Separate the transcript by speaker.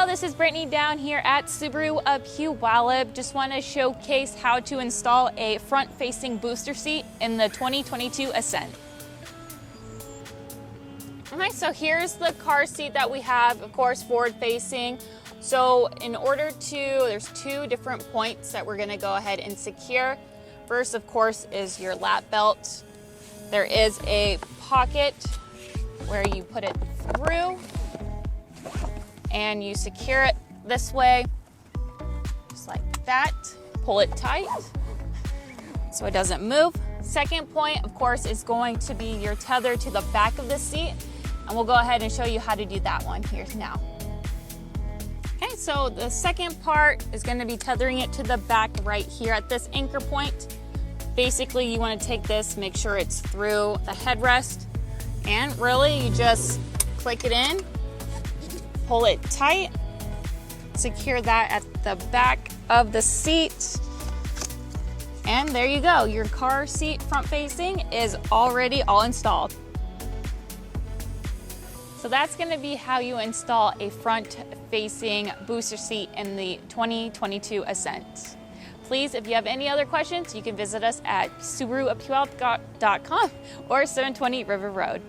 Speaker 1: this is Brittany down here at Subaru Puyallup. Just want to showcase how to install a front-facing booster seat in the 2022 Ascent. Alright, so here's the car seat that we have, of course, forward-facing. So there's two different points that we're going to go ahead and secure. First, of course, is your lap belt. There is a pocket where you put it through and you secure it this way, just like that. Pull it tight so it doesn't move. Second point, of course, is going to be your tether to the back of the seat, and we'll go ahead and show you how to do that one here now. Okay, so the second part is going to be tethering it to the back right here at this anchor point. Basically, you want to take this, make sure it's through the headrest, and really you just click it in, pull it tight, secure that at the back of the seat, and there you go. Your car seat front facing is already all installed. So that's going to be how you install a front facing booster seat in the 2022 Ascent. Please, if you have any other questions, you can visit us at SubaruPuyallup.com or 720 River Road.